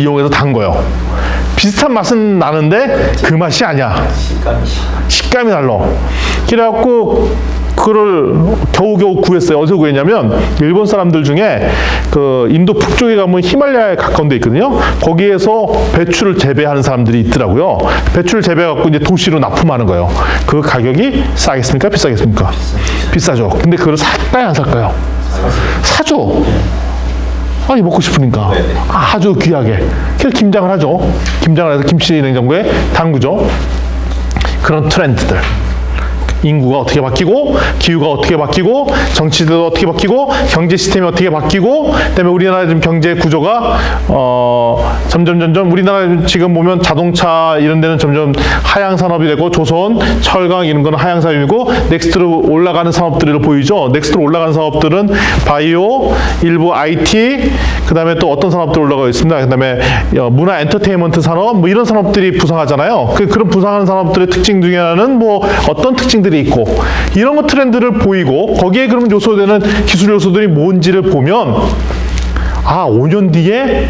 이용해서 담궈요. 비슷한 맛은 나는데 그 맛이 아니야. 식감이 달라. 그래갖고 그거를 겨우겨우 구했어요. 어디서 구했냐면 일본 사람들 중에 그 인도 북쪽에 가면 히말라야에 가까운 데 있거든요. 거기에서 배추를 재배하는 사람들이 있더라고요. 배추를 재배해갖고 이제 도시로 납품하는 거예요. 그 가격이 싸겠습니까? 비싸겠습니까? 비싸죠. 근데 그걸 살까요? 안 살까요? 사죠. 아니 먹고 싶으니까. 아주 귀하게. 그래서 김장을 하죠. 김장을 해서 김치 냉장고에 담그죠. 그런 트렌드들. 인구가 어떻게 바뀌고, 기후가 어떻게 바뀌고, 정치도 어떻게 바뀌고, 경제 시스템이 어떻게 바뀌고, 그다음에 우리나라 지금 경제 구조가 점점 우리나라 지금 보면 자동차 이런 데는 점점 하향 산업이 되고, 조선, 철강 이런 거는 하향 산업이고, 넥스트로 올라가는 산업들을 보이죠. 넥스트로 올라가는 산업들은 바이오, 일부 IT, 그다음에 또 어떤 산업들 올라가 있습니다. 그다음에 문화 엔터테인먼트 산업 뭐 이런 산업들이 부상하잖아요. 그런 부상하는 산업들의 특징 중에 하나는 뭐 어떤 특징들이 있고 이런 거 트렌드를 보이고 거기에 그러면 요소되는 기술 요소들이 뭔지를 보면 5년 뒤에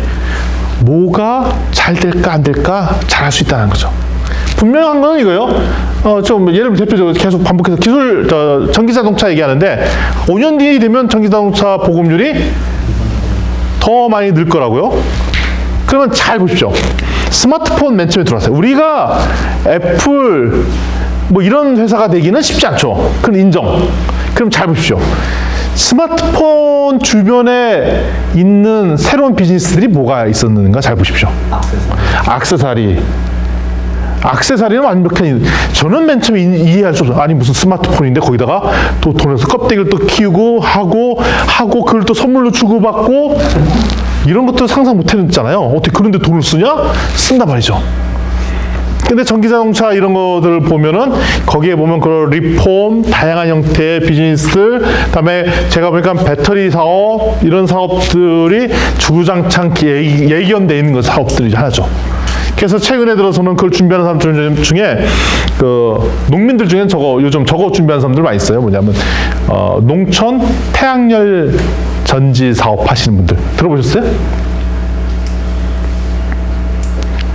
뭐가 잘 될까 안 될까 잘할 수 있다는 거죠. 분명한 건 이거예요. 좀 예를 들면 대표적으로 계속 반복해서 전기자동차 얘기하는데 5년 뒤에 되면 전기자동차 보급률이 더 많이 늘 거라고요. 그러면 잘 보십시오. 스마트폰 맨 처음에 들어왔어요. 우리가 애플 뭐 이런 회사가 되기는 쉽지 않죠. 그건 인정. 그럼 잘 보십시오. 스마트폰 주변에 있는 새로운 비즈니스들이 뭐가 있었는가 잘 보십시오. 액세서리는 완벽한 저는 맨 처음에 이해할 수 없어요. 아니 무슨 스마트폰인데 거기다가 또 돈에서 껍데기를 또 키우고 하고 그걸 또 선물로 주고받고 이런 것도 상상 못 했잖아요. 어떻게 그런데 돈을 쓰냐? 쓴단 말이죠. 근데 전기자동차 이런 것들을 보면은 거기에 보면 그런 리폼, 다양한 형태의 비즈니스들, 그다음에 제가 보니까 배터리 사업 이런 사업들이 주구장창 예견돼 있는 그 사업들이 하나죠. 그래서 최근에 들어서는 그걸 준비하는 사람들 중에 그 농민들 중에 요즘 저거 준비하는 사람들 많이 있어요. 뭐냐면 농촌 태양열 전지 사업 하시는 분들 들어보셨어요?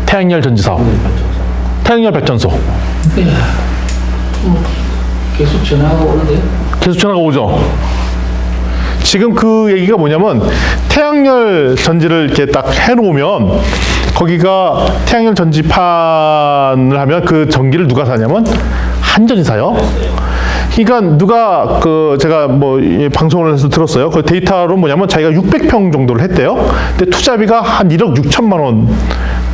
태양열 전지 사업. 태양열 발전소. 네. 계속 전화가 오는데요? 계속 전화가 오죠. 지금 그 얘기가 뭐냐면 태양열 전지를 이렇게 딱 해놓으면 거기가 태양열 전지판을 하면 그 전기를 누가 사냐면 한전이 사요. 그러니까 누가 제가 뭐 방송을 해서 들었어요. 그 데이터로 뭐냐면 자기가 600평 정도를 했대요. 근데 투자비가 한 1억 6천만 원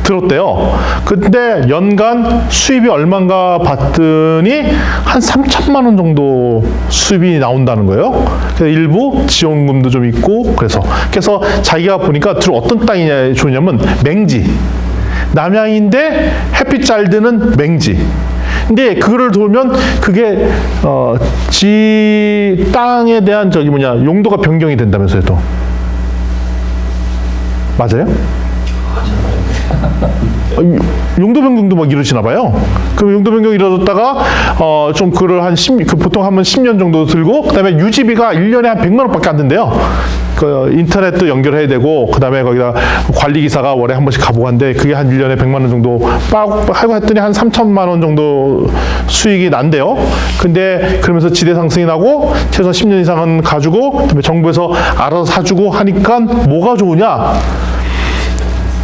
들었대요. 근데 연간 수입이 얼마인가 봤더니 한 3천만 원 정도 수입이 나온다는 거예요. 그래서 일부 지원금도 좀 있고 그래서 자기가 보니까 어떤 땅이 좋냐면 맹지. 남양인데 햇빛 잘 드는 맹지. 근데 그거를 돌면 그게 지 땅에 대한 용도가 변경이 된다면서요 또. 맞아요? 용도 변경도 막 이러시나 봐요. 그럼 용도 변경 이루어졌다가 좀 그걸 보통 하면 10년 정도 들고 그다음에 유지비가 1년에 한 100만 원밖에 안 된대요. 인터넷도 연결해야 되고 그다음에 거기다 관리기사가 월에 한 번씩 가보고 한데 그게 한 1년에 100만 원 정도 하고 했더니 한 3천만 원 정도 수익이 난대요. 근데 그러면서 지대 상승이 나고 최소 10년 이상은 가지고 그다음에 정부에서 알아서 사주고 하니까 뭐가 좋으냐?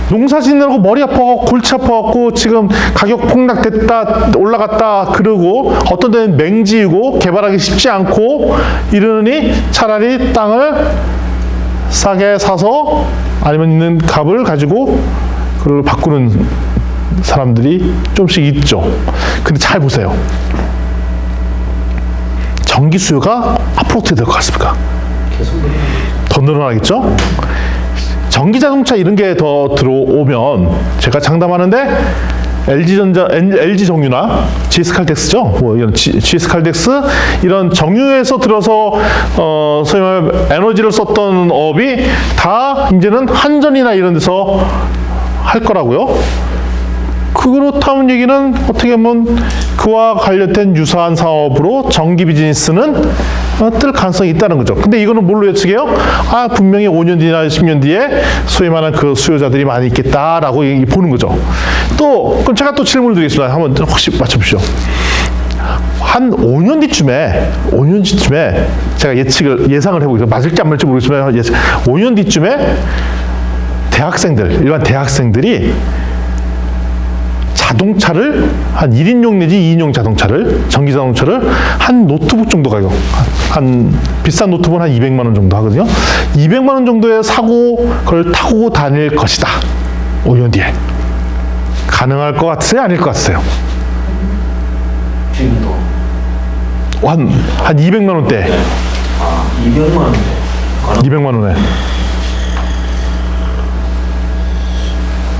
농사 짓느라고 머리 아파갖고 골치 아파갖고 지금 가격 폭락됐다 올라갔다 그러고 어떤 데는 맹지이고 개발하기 쉽지 않고 이러니 차라리 땅을 싸게 사서 아니면 있는 값을 가지고 그걸 바꾸는 사람들이 좀씩 있죠. 근데 잘 보세요. 전기 수요가 앞으로 어떻게 될 것 같습니까? 더 늘어나겠죠? 전기자동차 이런 게 더 들어오면 제가 장담하는데 LG 정유나 GS칼텍스죠. 뭐 이런 GS칼텍스 이런 정유에서 들어서 소위 말하면 에너지를 썼던 업이 다 이제는 한전이나 이런 데서 할 거라고요. 그렇다는 얘기는 어떻게 보면 그와 관련된 유사한 사업으로 전기 비즈니스는 뜰 가능성이 있다는 거죠. 근데 이거는 뭘로 예측해요? 아, 분명히 5년 뒤나 10년 뒤에 소위 말하는 그 수요자들이 많이 있겠다라고 보는 거죠. 또, 그럼 제가 또 질문을 드리겠습니다. 한번 혹시 맞춰보시죠. 한 5년 뒤쯤에 제가 예상을 해보겠습니다. 맞을지 안 맞을지 모르겠지만 5년 뒤쯤에 일반 대학생들이 자동차를 한 1인용 내지 2인용 자동차를, 전기 자동차를 한 노트북 정도 가격, 한 비싼 노트북은 한 200만 원 정도 하거든요. 200만 원 정도에 사고 그걸 타고 다닐 것이다. 5년 뒤에. 가능할 것 같으세요? 아닐 것 같으세요? 지금도 한 200만 원대. 아 200만 원대 200만 원에.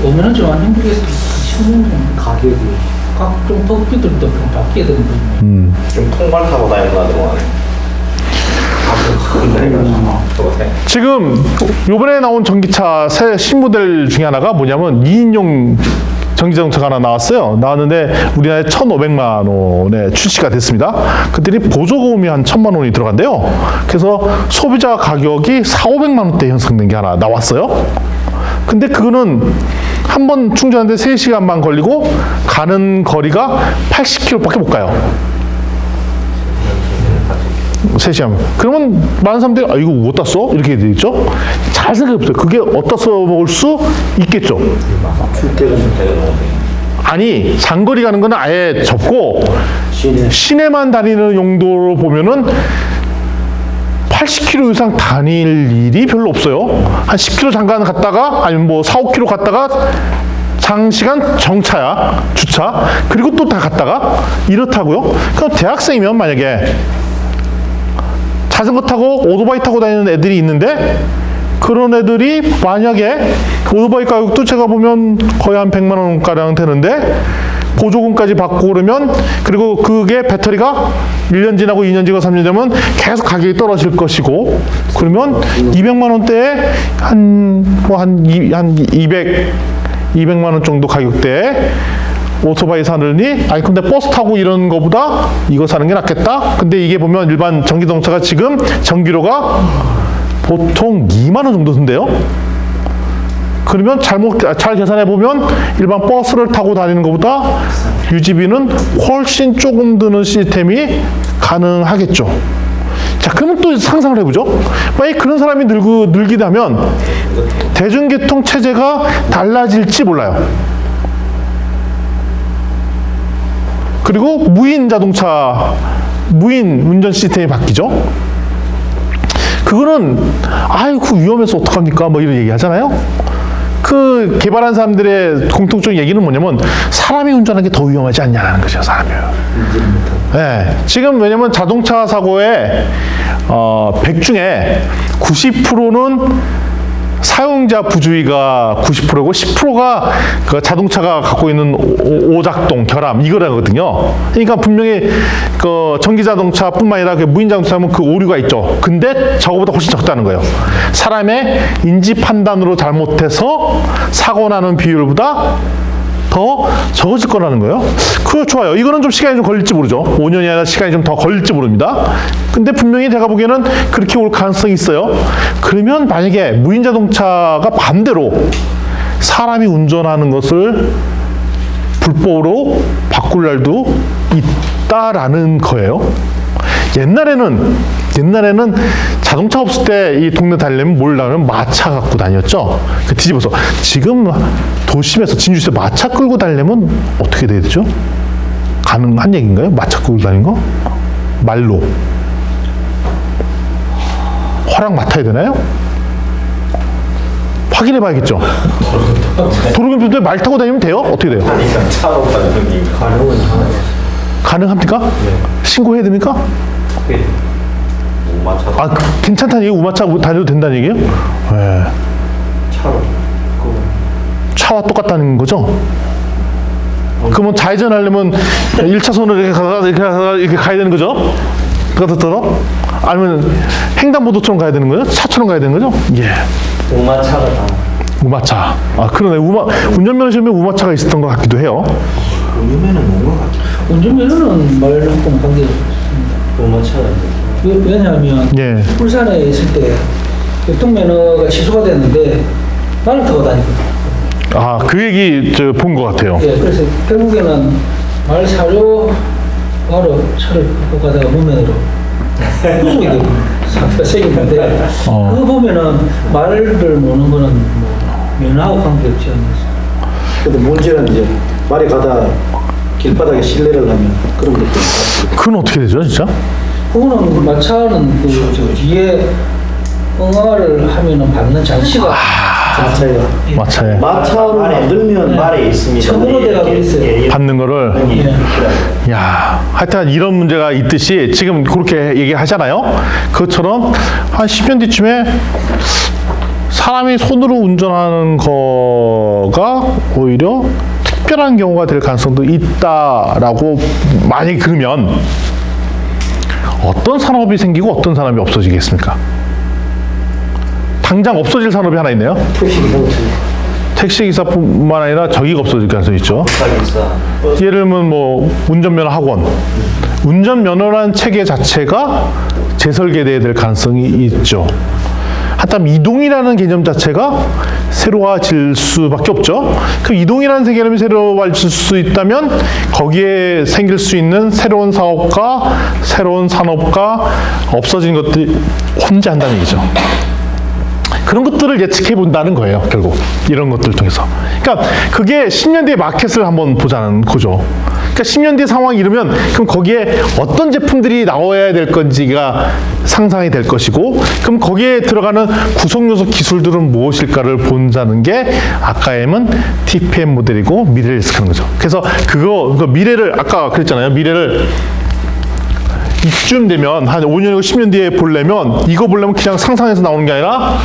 오면은 좀 한국에서 신문 가격이 각종 법규들도 좀 바뀌어야 되는 부분이 좀 통발 타고 다닌다 들어가네. 지금 요번에 나온 전기차 새 신모델 중에 하나가 뭐냐면 2인용 전기자동차가 하나 나왔어요. 나왔는데 우리나라에 1,500만 원에 출시가 됐습니다. 그들이 보조금이 한 1,000만 원이 들어간대요. 그래서 소비자 가격이 4,500만 원대 형성된 게 하나 나왔어요. 근데 그거는 한 번 충전하는데 3시간만 걸리고 가는 거리가 80km밖에 못 가요. 3시간. 그러면 많은 사람들이 아 이거 어디다 써? 이렇게 되겠죠? 잘 생각해보세요. 그게 어디다 써먹을 수 있겠죠? 아니 장거리 가는 거는 아예 접고 시내만 다니는 용도로 보면은 80km 이상 다닐 일이 별로 없어요. 한 10km 잠깐 갔다가 아니면 뭐 4, 5km 갔다가 장시간 정차야, 주차. 그리고 또 다 갔다가 이렇다고요. 그럼 대학생이면 만약에 자전거 타고 오토바이 타고 다니는 애들이 있는데 그런 애들이 만약에 오토바이 가격도 제가 보면 거의 한 100만 원가량 되는데 보조금까지 받고 그러면 그리고 그게 배터리가 1년 지나고 2년 지나고 3년 되면 계속 가격이 떨어질 것이고 그러면 200만 원대에 한 200만 원 정도 가격대에 오토바이 사느니 아니 근데 버스 타고 이런 거보다 이거 사는 게 낫겠다. 근데 이게 보면 일반 전기자동차가 지금 전기료가 보통 2만 원 정도 든대요. 그러면 잘 계산해 보면 일반 버스를 타고 다니는 것보다 유지비는 훨씬 조금 드는 시스템이 가능하겠죠. 자, 그러면 또 상상을 해보죠. 만약 그런 사람이 늘기다면 대중교통 체제가 달라질지 몰라요. 그리고 무인 자동차, 무인 운전 시스템이 바뀌죠. 그거는 아이고 위험해서 어떡합니까? 뭐 이런 얘기 하잖아요. 그 개발한 사람들의 공통적인 얘기는 뭐냐면 사람이 운전하는 게 더 위험하지 않냐는 거죠. 사람이. 네, 지금 왜냐면 자동차 사고의 100 중에 90%는 사용자 부주의가 90%고 10%가 그 자동차가 갖고 있는 오작동, 결함 이거라거든요. 그러니까 분명히 그 전기 자동차뿐만 아니라 그 무인 자동차면 그 오류가 있죠. 근데 저거보다 훨씬 적다는 거예요. 사람의 인지 판단으로 잘못해서 사고 나는 비율보다 더 적어질 거라는 거예요. 그거 좋아요. 이거는 좀 시간이 좀 걸릴지 모르죠. 5년이 아니라 시간이 좀 더 걸릴지 모릅니다. 근데 분명히 제가 보기에는 그렇게 올 가능성이 있어요. 그러면 만약에 무인 자동차가 반대로 사람이 운전하는 것을 불법으로 바꿀 날도 있다라는 거예요. 옛날에는 자동차 없을 때 이 동네 다니려면 뭘 나면 마차 갖고 다녔죠. 그 뒤집어서 지금 도심에서 진주에서 마차 끌고 다니려면 어떻게 돼야 되죠? 가능한 얘기인가요? 마차 끌고 다니는 거? 말로 허락 맡아야 되나요? 확인해 봐야겠죠. 도로교통에 말 타고 다니면 돼요? 어떻게 돼요? 차로 다니는 가능합니까? 네. 신고해야 됩니까? 네. 우마차도 아, 괜찮다는 얘기? 우마차 다녀도 된다는 얘기예요? 네. 차로 차와 똑같다는 거죠? 그러면 좌회전 하려면 1차선으로 이렇게 가야 되는 거죠? 그렇더러 아니면 횡단보도처럼 가야 되는 거죠? 차처럼 가야 되는 거죠? 예. 우마차가 다 우마차. 아, 그러네. 운전면허 시험에 우마차가 있었던 것 같기도 해요. 요즘에는 뭔가 같죠. 운전면허는 말하고는 관계가 없습니다. 뭐만 차는데. 왜냐하면 예. 울산에 있을 때 교통면허가 취소가 됐는데 말을 타고 다니거든요. 아, 그 얘기 저 본 것 같아요. 예, 그래서 결국에는 말 사료 바로 차를 끌고 가다가 무면허로 후속이 되고 사고가 생겼는데 그거 보면은 말을 모는 거는 뭐 면허하고 관계없지 않나요? 근데 문제는 이제 말이 가다 길바닥에 실내를 하면 그런 것도 있고. 그건 어떻게 되죠, 진짜? 그거는 그 마차는 저 뒤에 응아를 하면은 받는 장치가 자체가 마차에 마차로 만들면 말에 있습니다. 처음으로 돼가고 있어요. 받는 거를. 예. 야, 하여튼 이런 문제가 있듯이 지금 그렇게 얘기하잖아요. 그것처럼 한 10년 뒤쯤에 사람이 손으로 운전하는 거가 오히려 특별한 경우가 될 가능성도 있다라고 만약에 그러면 어떤 산업이 생기고 어떤 산업이 없어지겠습니까? 당장 없어질 산업이 하나 있네요. 택시기사뿐만 아니라 저기가 없어질 가능성이 있죠. 예를 들면 뭐 운전면허 학원, 운전면허라는 체계 자체가 재설계돼야 될 가능성이 있죠. 하여튼 이동이라는 개념 자체가 새로워질 수밖에 없죠. 그 이동이라는 개념이 새로워질 수 있다면 거기에 생길 수 있는 새로운 사업과 새로운 산업과 없어진 것들이 혼자 한다는 얘기죠. 그런 것들을 예측해 본다는 거예요, 결국. 이런 것들을 통해서. 그러니까 그게 10년 뒤의 마켓을 한번 보자는 거죠. 그러니까 10년 뒤의 상황이 이러면 그럼 거기에 어떤 제품들이 나와야 될 건지가 상상이 될 것이고, 그럼 거기에 들어가는 구성 요소 기술들은 무엇일까를 본다는 게 아까 M은 TPM 모델이고 미래를 예측하는 거죠. 그래서 그거 미래를 아까 그랬잖아요. 미래를 이쯤 되면 한 5년이고 10년 뒤에 보려면 이거 보려면 그냥 상상해서 나오는 게 아니라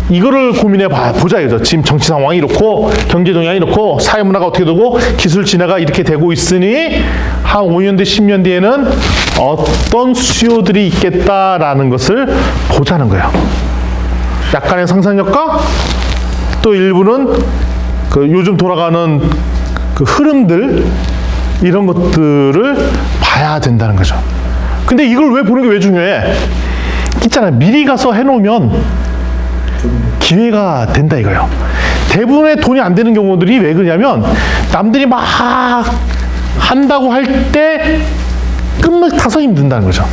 이거를 고민해 보자 이거죠. 지금 정치 상황이 이렇고 경제 동향이 이렇고 사회 문화가 어떻게 되고 기술 진화가 이렇게 되고 있으니 한 5년 뒤 10년 뒤에는 어떤 수요들이 있겠다라는 것을 보자는 거예요. 약간의 상상력과 또 일부는 그 요즘 돌아가는 그 흐름들 이런 것들을 봐야 된다는 거죠. 근데 이걸 왜 보는 게 왜 중요해? 있잖아요. 미리 가서 해놓으면 기회가 된다 이거예요. 대부분의 돈이 안 되는 경우들이 왜 그러냐면 남들이 막 한다고 할 때 끝물 타서 힘든다는 거죠.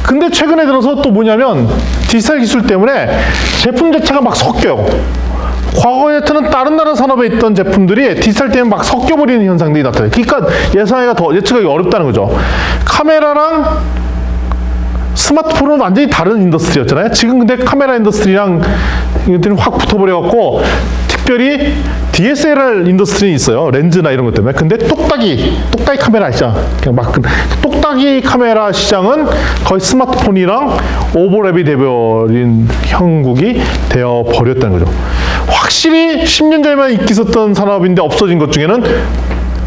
근데 최근에 들어서 또 뭐냐면 디지털 기술 때문에 제품 자체가 막 섞여요. 과거에는 다른 산업에 있던 제품들이 디지털 때문에 막 섞여버리는 현상들이 나타나요. 그러니까 예측하기 어렵다는 거죠. 카메라랑 스마트폰은 완전히 다른 인더스트리였잖아요. 지금 근데 카메라 인더스트리랑 이것들이 확 붙어버려갖고 특별히 DSLR 인더스트리는 있어요. 렌즈나 이런 것 때문에. 근데 똑딱이 카메라 시장, 그냥 막 똑딱이 카메라 시장은 거의 스마트폰이랑 오버랩이 돼버린 형국이 되어 버렸다는 거죠. 확실히 10년 전에만 인기 있었던 산업인데 없어진 것 중에는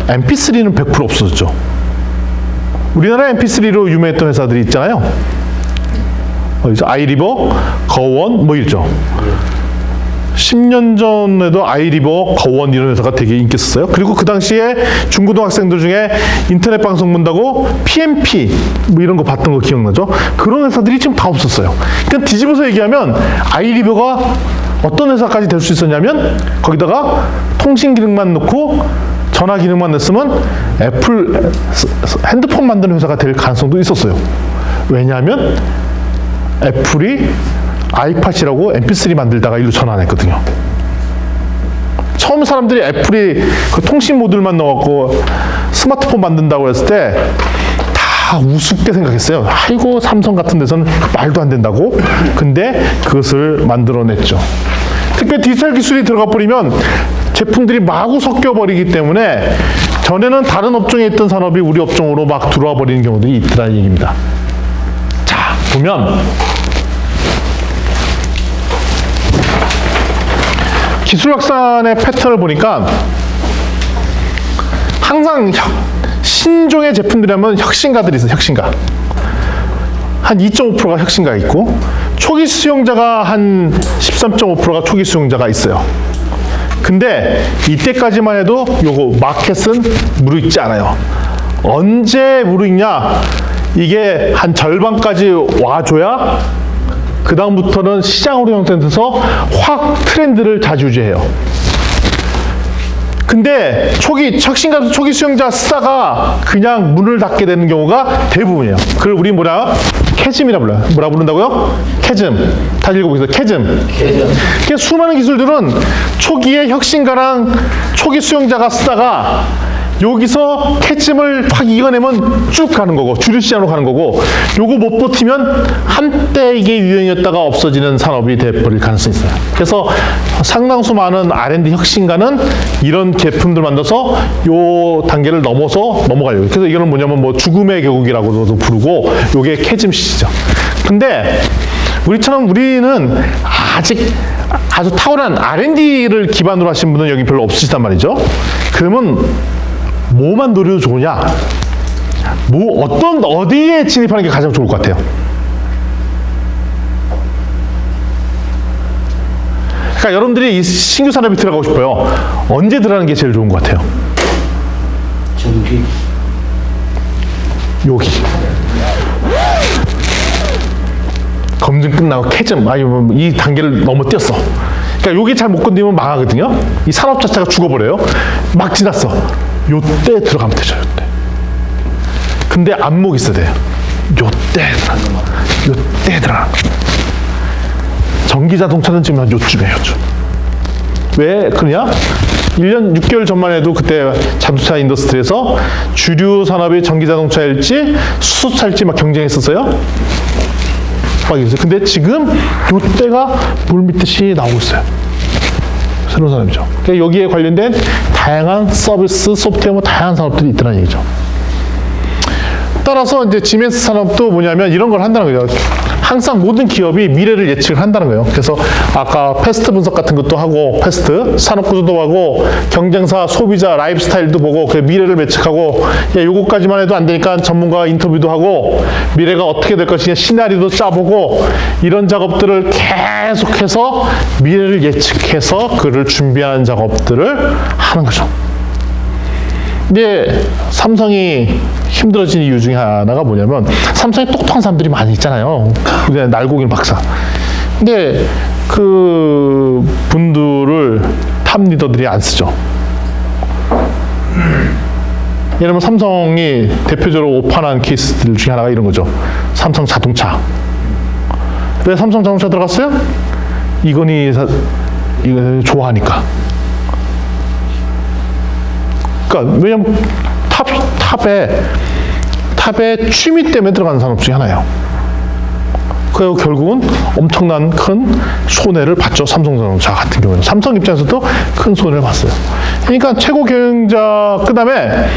MP3는 100% 없어졌죠. 우리나라 MP3로 유명했던 회사들이 있잖아요. 아이리버, 거원 뭐 이랬죠. 10년 전에도 아이리버, 거원 이런 회사가 되게 인기 있었어요. 그리고 그 당시에 중고등학생들 중에 인터넷 방송 본다고 PMP 뭐 이런 거 봤던 거 기억나죠? 그런 회사들이 지금 다 없었어요. 그러니까 뒤집어서 얘기하면 아이리버가 어떤 회사까지 될 수 있었냐면 거기다가 통신 기능만 넣고 전화 기능만 냈으면 애플 핸드폰 만드는 회사가 될 가능성도 있었어요. 왜냐하면 애플이 아이팟이라고 MP3 만들다가 일로 전환했거든요. 처음 사람들이 애플이 그 통신 모듈만 넣어갖고 스마트폰 만든다고 했을 때 다 우습게 생각했어요. 아이고 삼성 같은 데서는 말도 안 된다고. 근데 그것을 만들어냈죠. 특별히 디지털 기술이 들어가 버리면 제품들이 마구 섞여 버리기 때문에 전에는 다른 업종에 있던 산업이 우리 업종으로 막 들어와 버리는 경우들이 있더라는 얘기입니다. 자, 보면 기술 확산의 패턴을 보니까 항상 신종의 제품들이라면 혁신가들이 있어요. 혁신가. 한 2.5%가 혁신가가 있고 초기 수용자가 한 13.5%가 초기 수용자가 있어요. 근데 이때까지만 해도 요거 마켓은 무르익지 않아요. 언제 무르익냐? 이게 한 절반까지 와줘야 그 다음부터는 시장으로 형성돼서 확 트렌드를 좌지우지해요. 근데 혁신가도 초기 수용자 쓰다가 그냥 문을 닫게 되는 경우가 대부분이에요. 그걸 우리 캐즘이라 불러요. 뭐라 부른다고요? 캐즘. 다시 읽어보세요. 캐즘. 그러니까 수많은 기술들은 초기에 혁신가랑 초기 수용자가 쓰다가 여기서 캐즘을 확 이겨내면 쭉 가는 거고 주류 시장으로 가는 거고 요거 못 버티면 한때 이게 유행이었다가 없어지는 산업이 돼버릴 가능성이 있어요. 그래서 상당수 많은 R&D 혁신가는 이런 제품들 만들어서 요 단계를 넘어서 넘어가려고. 그래서 이거는 뭐냐면 뭐 죽음의 계곡이라고도 부르고 요게 캐즘 시죠. 근데 우리는 아직 아주 탁월한 R&D를 기반으로 하신 분은 여기 별로 없으시단 말이죠. 그러면 뭐만 노려도 좋으냐? 어디에 진입하는 게 가장 좋을 것 같아요? 그러니까 여러분들이 이 신규 산업에 들어가고 싶어요. 언제 들어가는 게 제일 좋은 것 같아요? 전기. 여기. 검증 끝나고 캐즘, 이 단계를 넘어뛰었어. 그러니까 여기 잘 못 건드리면 망하거든요. 이 산업 자체가 죽어버려요. 막 지났어. 요때 들어가면 되죠, 요때. 근데 안목이 있어야 돼요. 요때 들어가는 거. 전기 자동차는 지금 한 요쯤에 요즘. 왜 그러냐? 1년 6개월 전만 해도 그때 자동차 인더스트리에서 주류 산업이 전기 자동차일지 수소차일지 막 경쟁했었어요. 막 있어요. 근데 지금 요때가 물밀듯이 나오고 있어요. 새로운 산업이죠. 그러니까 여기에 관련된 다양한 서비스, 소프트웨어, 다양한 산업들이 있다는 얘기죠. 따라서 이제 지멘스 산업도 뭐냐면 이런 걸 한다는 거죠. 항상 모든 기업이 미래를 예측을 한다는 거예요. 그래서 아까 패스트 분석 같은 것도 하고, 패스트 산업 구조도 하고, 경쟁사, 소비자, 라이프 스타일도 보고, 그 미래를 예측하고, 요거까지만 해도 안 되니까 전문가 인터뷰도 하고, 미래가 어떻게 될 것이냐 시나리오도 짜보고, 이런 작업들을 계속해서 미래를 예측해서 그를 준비하는 작업들을 하는 거죠. 근데 삼성이 힘들어진 이유 중에 하나가 뭐냐면 삼성에 똑똑한 사람들이 많이 있잖아요. 그냥 날고기는 박사. 근데 그 분들을 탑 리더들이 안 쓰죠. 예를 들면 삼성이 대표적으로 오판한 케이스들 중에 하나가 이런 거죠. 삼성 자동차. 왜 삼성 자동차 들어갔어요? 이거 좋아하니까. 그러니까 왜냐면 탑에 취미 때문에 들어가는 산업 중에 하나예요. 그리고 결국은 엄청난 큰 손해를 봤죠. 삼성자동차 같은 경우는. 삼성 입장에서도 큰 손해를 봤어요. 그러니까 최고 경영자, 그 다음에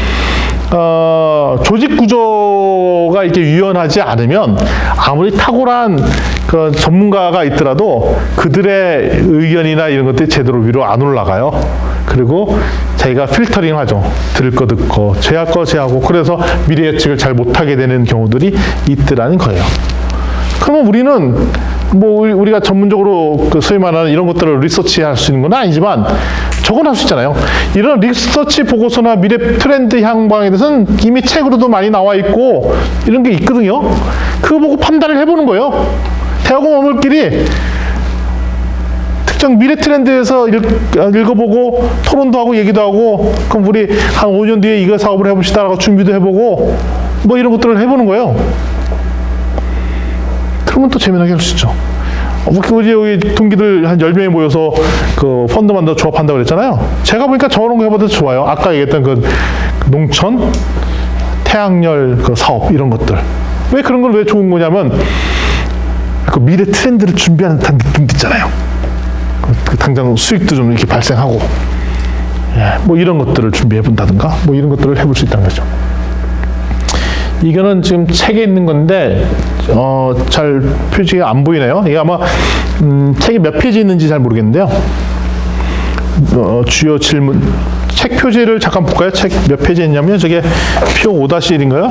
조직 구조가 이렇게 유연하지 않으면 아무리 탁월한 그 전문가가 있더라도 그들의 의견이나 이런 것들이 제대로 위로 안 올라가요. 그리고 자기가 필터링 하죠. 들을 거 듣고, 제할 거 제하고, 그래서 미래 예측을 잘 못하게 되는 경우들이 있더라는 거예요. 그러면 우리는 우리가 전문적으로 그 소위 말하는 이런 것들을 리서치 할 수 있는 건 아니지만 저건 할 수 있잖아요. 이런 리서치 보고서나 미래 트렌드 향방에 대해서는 이미 책으로도 많이 나와 있고 이런 게 있거든요. 그거 보고 판단을 해보는 거예요. 대학원 어물끼리 특정 미래 트렌드에서 읽어보고 토론도 하고 얘기도 하고, 그럼 우리 한 5년 뒤에 이거 사업을 해봅시다라고 준비도 해보고 뭐 이런 것들을 해보는 거예요. 그러면 또 재미나게 할 수 있죠. 우리 여기 동기들 한 10명이 모여서 그 펀드 만들어 조합한다고 그랬잖아요. 제가 보니까 저런 거 해봐도 좋아요. 아까 얘기했던 그 농촌, 태양열 그 사업 이런 것들. 왜 그런 건 왜 좋은 거냐면 그 미래 트렌드를 준비하는 듯한 느낌도 있잖아요. 그 당장 수익도 좀 이렇게 발생하고, 뭐 이런 것들을 준비해 본다든가 뭐 이런 것들을 해볼 수 있다는 거죠. 이거는 지금 책에 있는 건데 잘 표지가 안 보이네요. 이게 아마 책이 몇 페이지 있는지 잘 모르겠는데요. 주요 질문, 책 표지를 잠깐 볼까요? 책 몇 페이지 있냐면 저게 표 5-1인가요?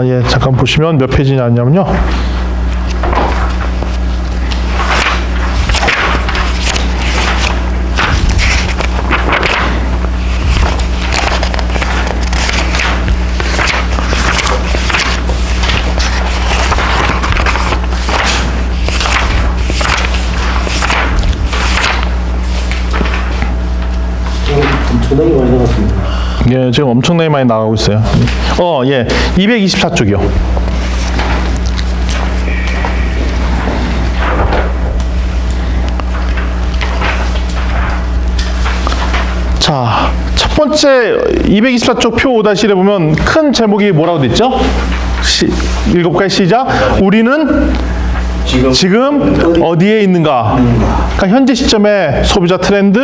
예, 잠깐 보시면 몇 페이지냐면요. 엄청나게 많이 나갔습니다. 예, 지금 엄청나게 많이 나가고 있어요. 예, 224쪽이요. 자, 첫 번째 224쪽 표 5-1에 보면 큰 제목이 뭐라고 돼 있죠? 읽어볼까요? 시작. 우리는 지금 어디에 있는가? 그러니까 현재 시점에 소비자 트렌드,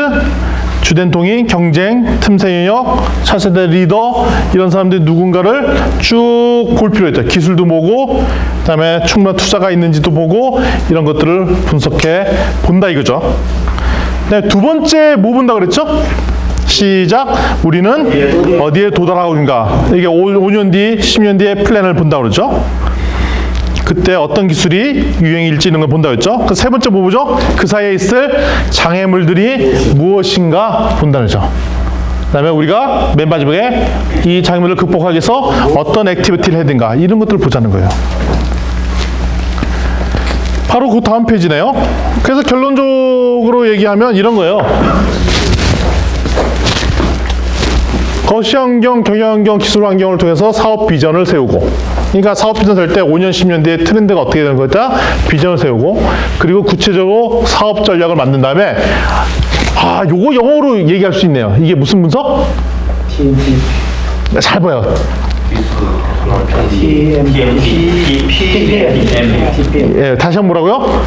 주된 동인, 경쟁, 틈새 영역, 차세대 리더 이런 사람들이 누군가를 쭉 볼 필요가 있죠. 기술도 보고 그다음에 충분한 투자가 있는지도 보고 이런 것들을 분석해 본다 이거죠. 네, 두 번째 뭐 본다 그랬죠? 시작. 우리는 어디에 도달하고 있는가? 이게 5년 뒤, 10년 뒤에 플랜을 본다 그러죠. 그때 어떤 기술이 유행일지 이런 걸 본다 그랬죠. 그 세 번째 뭐 보죠? 그 사이에 있을 장애물들이 무엇인가 본다 그러죠. 그 다음에 우리가 맨 마지막에 이 장애물을 극복하기 위해서 어떤 액티비티를 해야 되는가 이런 것들을 보자는 거예요. 바로 그 다음 페이지네요. 그래서 결론적으로 얘기하면 이런 거예요. 거시 환경, 경영 환경, 기술 환경을 통해서 사업 비전을 세우고, 그러니까 사업 비전 세울 때 5년, 10년 뒤에 트렌드가 어떻게 되는 거다 비전을 세우고, 그리고 구체적으로 사업 전략을 만든 다음에 요거 영어로 얘기할 수 있네요. 이게 무슨 분석? TMT. 잘 봐요. 예, 다시 한번 뭐라고요?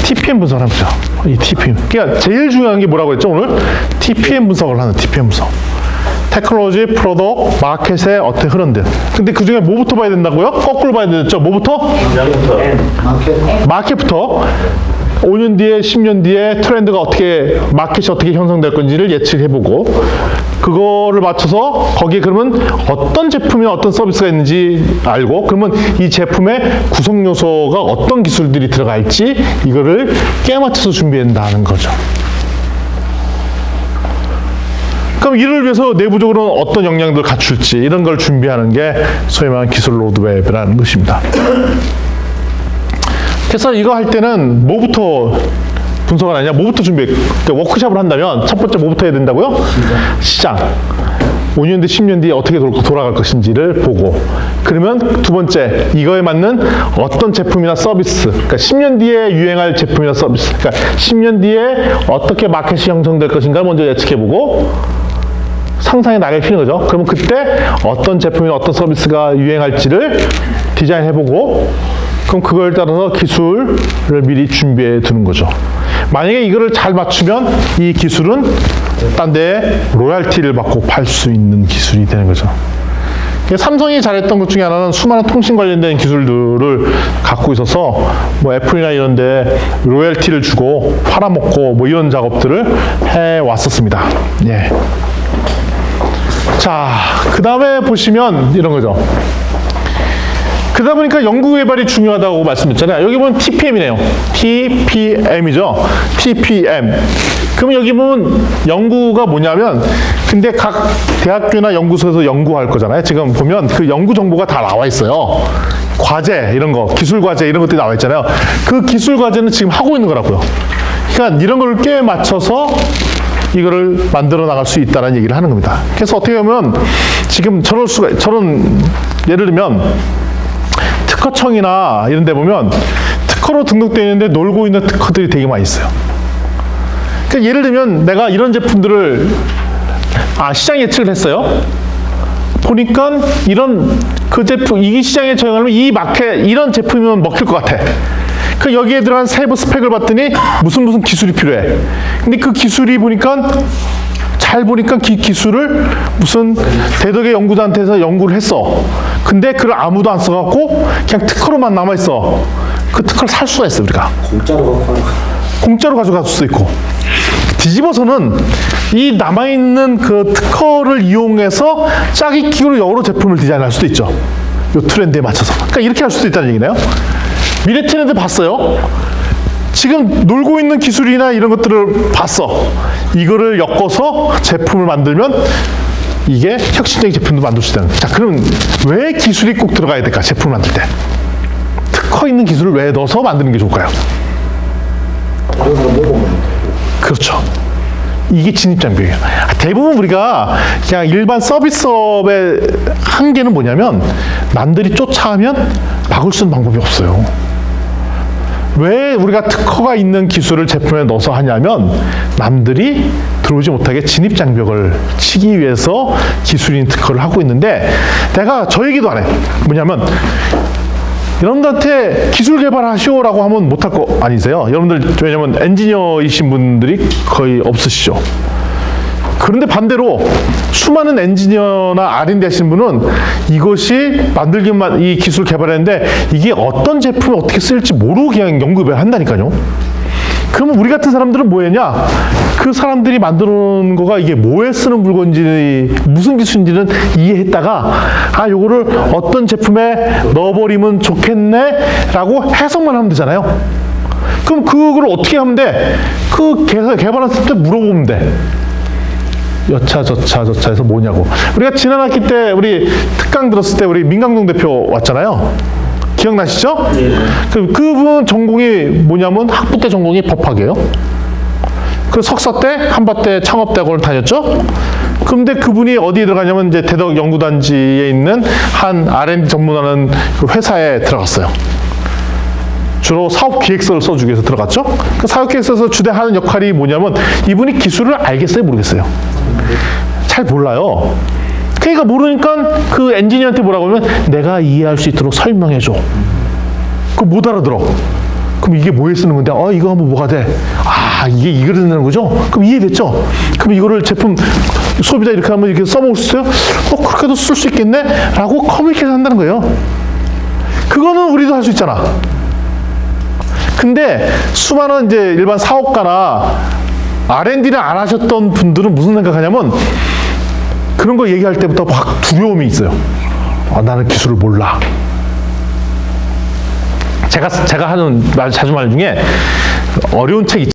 TPM 분석을 합니다. 이 TPM. 그러니까 제일 중요한 게 뭐라고 했죠 오늘? TPM 분석을 하는 TPM 분석. 테크놀로지, 프로덕트, 마켓에 어떻게 흐른데. 근데 그 중에 뭐부터 봐야 된다고요? 거꾸로 봐야 되죠. 뭐부터? 마켓부터. 5년 뒤에, 10년 뒤에 트렌드가 어떻게, 마켓이 어떻게 형성될 건지를 예측해보고, 그거를 맞춰서 거기에 그러면 어떤 제품이나 어떤 서비스가 있는지 알고, 그러면 이 제품의 구성 요소가 어떤 기술들이 들어갈지 이거를 깨맞춰서 준비한다는 거죠. 그럼 이를 위해서 내부적으로 어떤 역량들을 갖출지 이런 걸 준비하는 게 소위 말하는 기술 로드맵이라는 것입니다. 그래서 이거 할 때는 뭐부터 분석을 하냐, 뭐부터 준비해? 워크숍을 한다면 첫 번째 뭐부터 해야 된다고요? 시장. 5년 뒤, 10년 뒤에 어떻게 돌아갈 것인지를 보고, 그러면 두 번째, 이거에 맞는 어떤 제품이나 서비스, 그러니까 10년 뒤에 유행할 제품이나 서비스, 그러니까 10년 뒤에 어떻게 마켓이 형성될 것인가 먼저 예측해보고, 상상의 나를 피는 거죠. 그러면 그때 어떤 제품이나 어떤 서비스가 유행할지를 디자인해보고, 그럼 그걸 따라서 기술을 미리 준비해 두는 거죠. 만약에 이거를 잘 맞추면 이 기술은 딴 데에 로열티를 받고 팔 수 있는 기술이 되는 거죠. 삼성이 잘했던 것 중에 하나는 수많은 통신 관련된 기술들을 갖고 있어서 뭐 애플이나 이런 데 로열티를 주고 팔아먹고 뭐 이런 작업들을 해왔었습니다. 예. 자, 그 다음에 보시면 이런 거죠. 그러다 보니까 연구 개발이 중요하다고 말씀드렸잖아요. 여기 보면 TPM이네요. TPM이죠. TPM. 그럼 여기 보면 연구가 뭐냐면, 근데 각 대학교나 연구소에서 연구할 거잖아요. 지금 보면 그 연구 정보가 다 나와 있어요. 과제 이런 거, 기술 과제 이런 것들이 나와 있잖아요. 그 기술 과제는 지금 하고 있는 거라고요. 그러니까 이런 걸 꽤 맞춰서 이거를 만들어 나갈 수 있다는 얘기를 하는 겁니다. 그래서 어떻게 보면 지금 저런 예를 들면 특허청이나 이런 데 보면 특허로 등록되어 있는데 놀고 있는 특허들이 되게 많이 있어요. 그러니까 예를 들면 내가 이런 제품들을 시장 예측을 했어요. 보니까 이런 그 제품, 이 시장에 적용하면 이 마켓 이런 제품이면 먹힐 것 같아. 그 여기에 들어간 세부 스펙을 봤더니 무슨 기술이 필요해. 근데 그 기술이 보니까 잘 보니까 기술을 무슨 대덕의 연구자한테서 연구를 했어. 근데 그걸 아무도 안 써갖고 그냥 특허로만 남아있어. 그 특허를 살 수가 있어 우리가. 공짜로 가져갈 수도 있고. 뒤집어서는 이 남아있는 그 특허를 이용해서 짜기 기로 여러 제품을 디자인할 수도 있죠. 이 트렌드에 맞춰서. 그러니까 이렇게 할 수도 있다는 얘기네요. 미래 트렌드 봤어요. 지금 놀고 있는 기술이나 이런 것들을 봤어. 이거를 엮어서 제품을 만들면 이게 혁신적인 제품도 만들 수 있다는. 자, 그럼 왜 기술이 꼭 들어가야 될까? 제품을 만들 때. 특허 있는 기술을 왜 넣어서 만드는 게 좋을까요? 다른 사람 보고 그렇죠. 이게 진입장벽이에요. 대부분 우리가 그냥 일반 서비스업의 한계는 뭐냐면 남들이 쫓아가면 막을 수 있는 방법이 없어요. 왜 우리가 특허가 있는 기술을 제품에 넣어서 하냐면 남들이 들어오지 못하게 진입장벽을 치기 위해서 기술인 특허를 하고 있는데 내가 저 얘기도 안 해. 뭐냐면 여러분들한테 기술 개발하시오라고 하면 못할 거 아니세요? 여러분들 왜냐면 엔지니어이신 분들이 거의 없으시죠. 그런데 반대로 수많은 엔지니어나 R&D 하시는 분은 이것이 만들기만 이 기술 개발했는데 이게 어떤 제품에 어떻게 쓸지 모르고 그냥 연구를 한다니까요. 그러면 우리 같은 사람들은 뭐 했냐? 그 사람들이 만들어 놓은 거가 이게 뭐에 쓰는 물건인지 무슨 기술인지는 이해했다가 아 요거를 어떤 제품에 넣어버리면 좋겠네 라고 해석만 하면 되잖아요. 그럼 그걸 어떻게 하면 돼? 그 개발했을 때 물어보면 돼. 여차저차 해서 뭐냐고. 우리가 지난 학기 때 우리 특강 들었을 때 우리 민강동 대표 왔잖아요. 기억나시죠? 네. 그분 전공이 뭐냐면 학부 때 전공이 법학이에요. 그 석사 때 한밭대 창업대학원을 다녔죠. 그런데 그분이 어디에 들어가냐면 이제 대덕 연구단지에 있는 한 R&D 전문하는 그 회사에 들어갔어요. 주로 사업 기획서를 써주기 위해서 들어갔죠. 그 사업 기획서에서 주대하는 역할이 뭐냐면 이분이 기술을 알겠어요, 모르겠어요? 잘 몰라요. 그러니까 모르니까 그 엔지니어한테 뭐라고 하면 내가 이해할 수 있도록 설명해줘. 그거 못 알아들어. 그럼 이게 뭐에 쓰는 건데? 이거 하면 뭐가 돼? 아, 이게 이거를 쓰는 거죠? 그럼 이해됐죠? 그럼 이거를 제품 소비자 이렇게 하면 이렇게 써먹을 수 있어요? 그렇게도 쓸 수 있겠네? 라고 커뮤니케이션 한다는 거예요. 그거는 우리도 할 수 있잖아. 근데 수많은 이제 일반 사업가나 R&D를 안 하셨던 분들은 무슨 생각하냐면 그런 거 얘기할 때부터 막 두려움이 있어요. 나는 기술을 몰라. 제가 하는 자주 말 중에 어려운 책 있죠.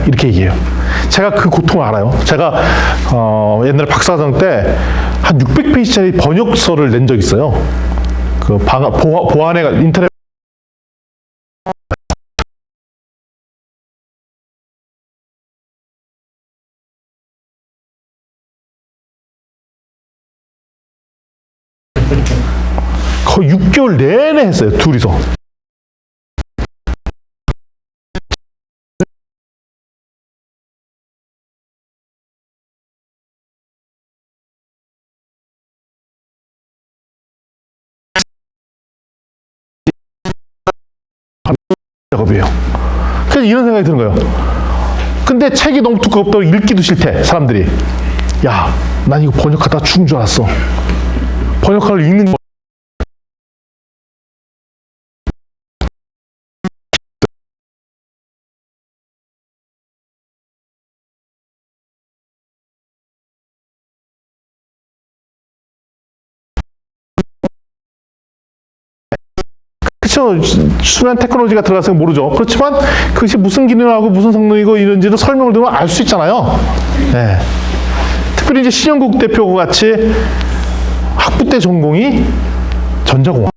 이렇게 얘기해요. 제가 그 고통을 알아요. 제가 옛날에 박사과정 때 한 600페이지짜리 번역서를 낸 적이 있어요. 그 보안에 인터넷 거의 6개월 내내 했어요. 둘이서. 작업이에요. 그래서 이런 생각이 드는 거예요. 근데 책이 너무 두껍다고 읽기도 싫대, 사람들이. 야, 난 이거 번역하다 죽은 줄 알았어. 번역하를 읽는 거. 그렇죠. 수많은 테크놀로지가 들어가서 모르죠. 그렇지만 그것이 무슨 기능을 하고 무슨 성능이고 이런지도 설명을 들으면 알 수 있잖아요. 네. 특별히 이제 신영국 대표 같이 학부 때 전공이 전자공학.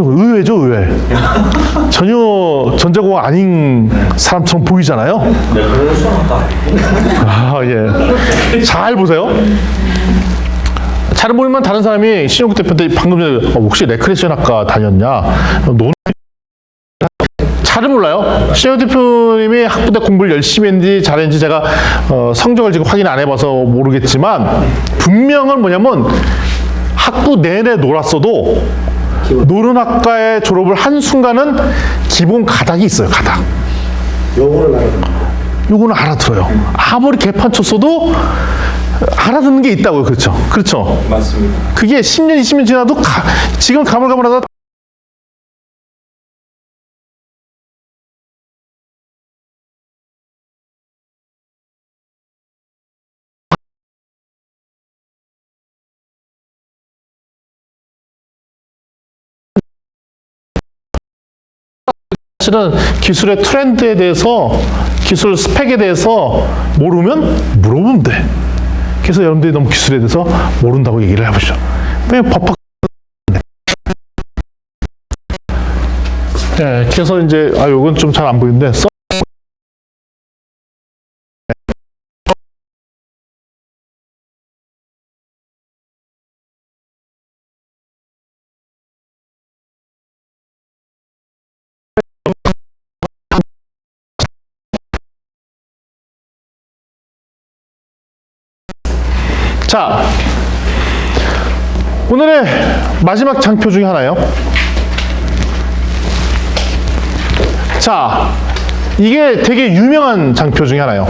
의외죠, 의외. 전혀 전자공학 아닌 사람처럼 보이잖아요. 네, 그런 수학과. 예. 잘 보세요. 잘 보면 다른 사람이 신영국 대표한테 방금 전에 혹시 레크레이션 학과 다녔냐? 잘 몰라요. 신영국 대표님이 학부 때 공부를 열심히 했는지 잘했는지 제가 성적을 지금 확인 안 해봐서 모르겠지만 분명한 뭐냐면 학부 내내 놀았어도 노는 학과에 졸업을 한 순간은 기본 가닥이 있어요. 가닥. 요거를 알아듣는 요거는 알아들어요. 아무리 개판 쳤어도 알아듣는 게 있다고요. 그렇죠? 그렇죠? 맞습니다. 그게 10년, 20년 지나도 지금 가물가물하다 사실은 기술의 트렌드에 대해서, 기술 스펙에 대해서 모르면 물어보면 돼. 그래서 여러분들이 너무 기술에 대해서 모른다고 얘기를 해보시죠. 왜 법학 네, 그래서 이제 요건 좀 잘 안 보이는데 자, 오늘의 마지막 장표 중에 하나요. 자, 이게 되게 유명한 장표 중에 하나예요.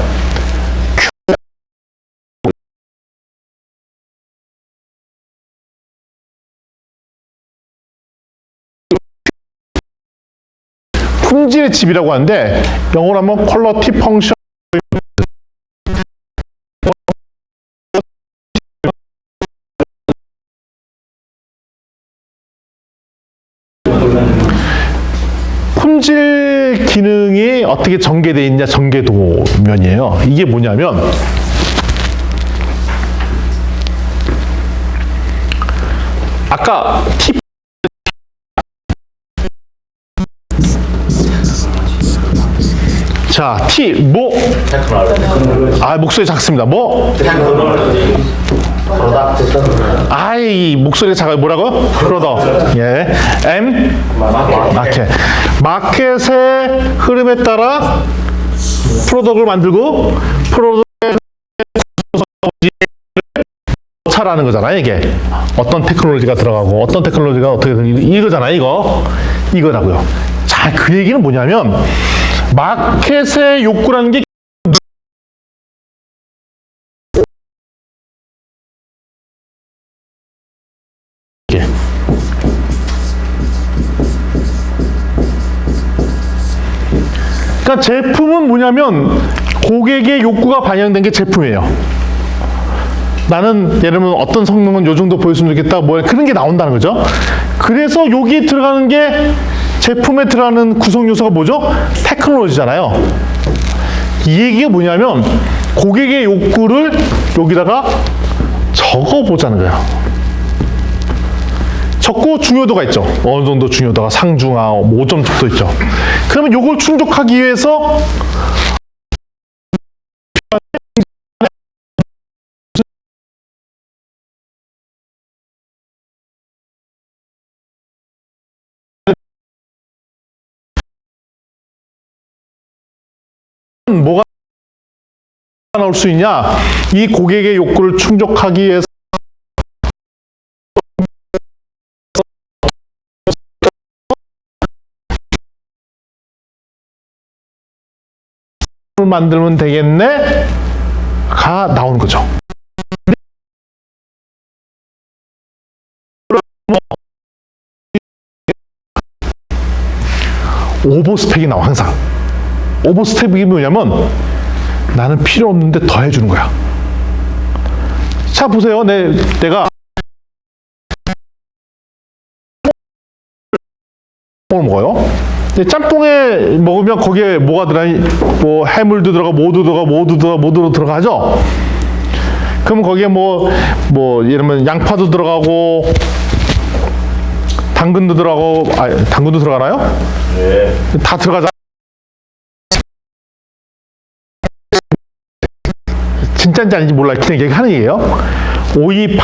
품질의 집이라고 하는데 영어로 하면 퀄리티 펑션 품질 기능이 어떻게 전개되어 있냐 전개도면이에요. 이게 뭐냐면 아까 T 자, T 뭐? 목소리 작습니다. 뭐? 아이 목소리가 작아요. 뭐라고? 프로덕. 예. M 마켓의 흐름에 따라 프로덕을 만들고 프로덕의 차라는 거잖아요. 이게 어떤 테크놀로지가 들어가고 어떤 테크놀로지가 어떻게 이거잖아요. 이거라고요. 자, 그 얘기는 뭐냐면 마켓의 욕구라는 게 그러니까 제품은 뭐냐면 고객의 욕구가 반영된 게 제품이에요. 나는 예를 들면 어떤 성능은 요 정도 보였으면 좋겠다 뭐 그런 게 나온다는 거죠. 그래서 여기 들어가는 게 제품에 들어가는 구성 요소가 뭐죠? 테크놀로지잖아요. 이 얘기가 뭐냐면 고객의 욕구를 여기다가 적어보자는 거예요. 적고 중요도가 있죠. 어느 정도 중요도가 상중하 5점 정도 있죠. 그러면 요걸 충족하기 위해서 뭐가 나올 수 있냐? 이 고객의 욕구를 충족하기 위해서 만들면 되겠네? 가 나오는 거죠. 오버 스펙이 나와 항상. 오버 스펙이 뭐냐면 나는 필요 없는데 더 해주는 거야. 자 보세요. 내가 먹어요. 짬뽕에 먹으면 거기에 뭐가 들어가니? 뭐 해물도 들어가, 모두 들어가죠. 그럼 거기에 뭐 예를 들면 양파도 들어가고 당근도 들어가고, 당근도 들어가나요? 네. 다 들어가잖아요. 진짜인지 아닌지 몰라. 그냥 얘기하는 얘기예요. 오이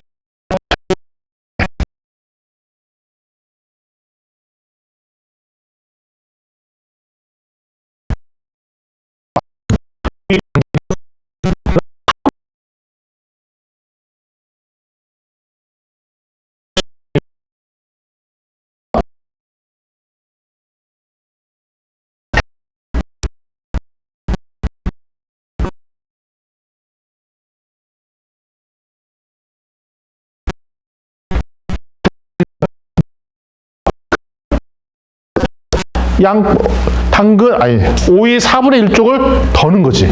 오이 4분의 1쪽을 더 넣은 거지.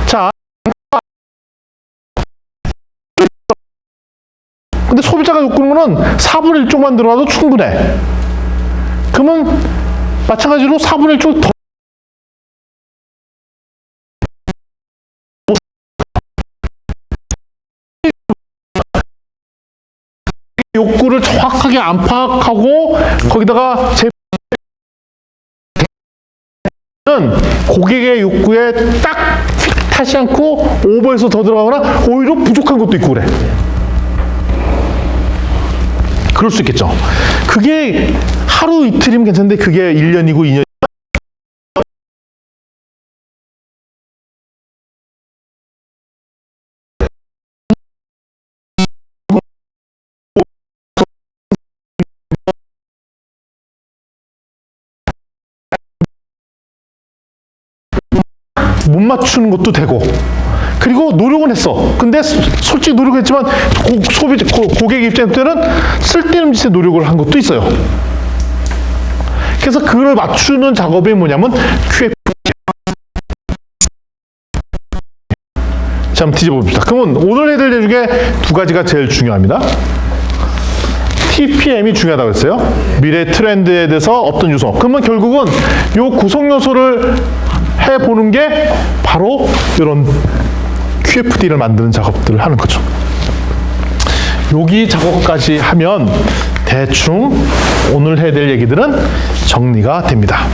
자, 근데 소비자가 욕구는 거는 4분의 1쪽만 들어가도 충분해. 그러면 마찬가지로 4분의 1줄 더 욕구를 정확하게 안팎하고 거기다가 고객의 욕구에 딱 핏하지 않고 오버해서 더 들어가거나 오히려 부족한 것도 있고 그래. 그럴 수 있겠죠. 그게 하루 이틀이면 괜찮은데 그게 1년이고 2년 못 맞추는 것도 되고 그리고 노력은 했어. 근데 솔직히 노력했지만 고객 입장에서는 쓸데없는 짓에 노력을 한 것도 있어요. 그래서 그걸 맞추는 작업이 뭐냐면 QF. 자, 한번 뒤져봅시다. 그러면 오늘 해드릴 일 중에 두 가지가 제일 중요합니다. TPM이 중요하다고 했어요. 미래 트렌드에 대해서 어떤 요소. 그러면 결국은 요 구성 요소를 해보는 게 바로 이런 QFD를 만드는 작업들을 하는 거죠. 여기 작업까지 하면 대충 오늘 해야 될 얘기들은 정리가 됩니다.